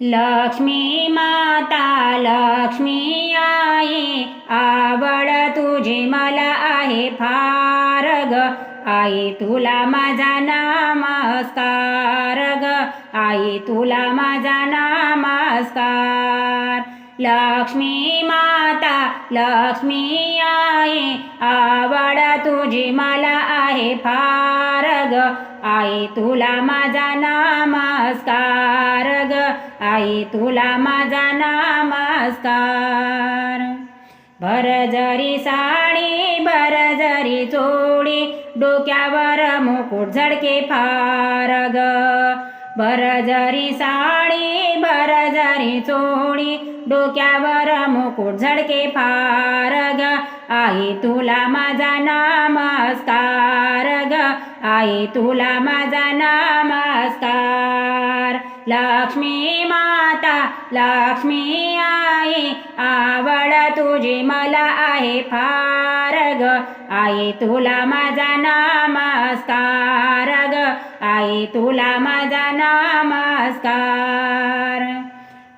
लक्ष्मी माता लक्ष्मी आई, आवड तुझी मला आहे फार ग. आई तुला माझा नमस्कार ग, आई तुला माझा नमस्कार. लक्ष्मी माता लक्ष्मी आई, आवड तुझी मला आहे फार ग. आई तुला माझा नमस्कार ग, आई तुला माझा नमस्कार. भर जरी साडी भर जरी चोळी, डोक्यावर मुकुट झळके फार ग. भर जरी साडी भर जरी चोळी, डोक्यावर मुकुट झळके फार ग. आई तुला माझा नमस्कार ग, आई तुला माझा नमस्कार. लक्ष्मी माता लक्ष्मी आई, आवड तुझी मला आहे फार ग. आई तुला माझा नमस्कार ग, आई तुला माझा नमस्कार.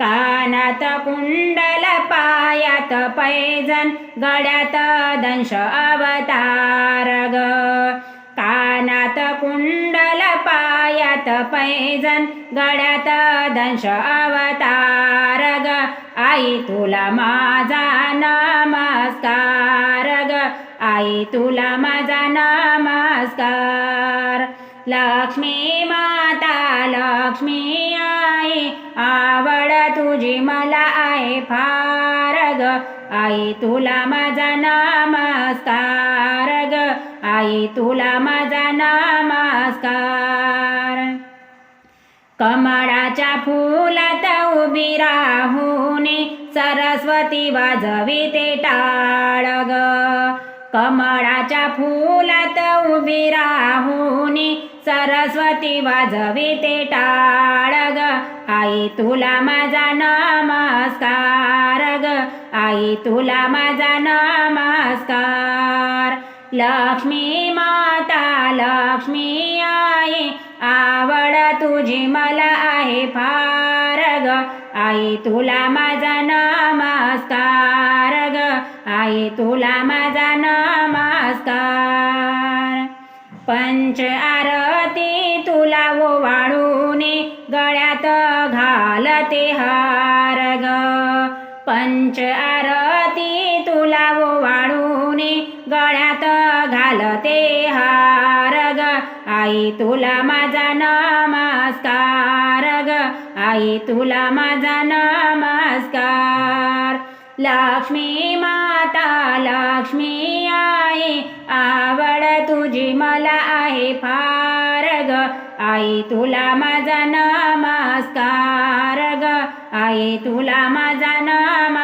कानात कुंडल पायात पैजन, गळ्यात दंश अवतार ग. कानात कुंडल पायात पैजन, गळ्यात दंश अवतार ग. आई तुला माझा नमस्कार ग, आई तुला माझा नमस्कार. लक्ष्मी माता लक्ष्मी आई, आवड तुझी मला आहे फार ग. आई तुला माझा नमस्कार ग, आई तुला माझा नमस्कार. कमळाच्या फुलात उभी राहून, सरस्वती वाजविते टाळ ग. कमळाच्या फुलात उभी राहून, सरस्वती वाजविते टाळ ग. आई तुला माझा नमस्कार ग, आई तुला माझा नमस्कार. लक्ष्मी माता लक्ष्मी आई, आवड तुझी मला आहे फार ग. आई तुला माझा नमस्कार ग, आई तुला माझा नमस्कार. पंच आरती तुला ओवाळून, गळ्यात घालते हार ग. पंच आरती तुला ओवाळून, गळ्यात घालते हार ग. आई तुला माझा नमस्कार ग, आई तुला माझा नमस्कार. लक्ष्मी माता लक्ष्मी आई, आवड तुझी मला आहे फार ग. आई तुला माझा नमस्कार ग, आई तुला माझा नमस्कार.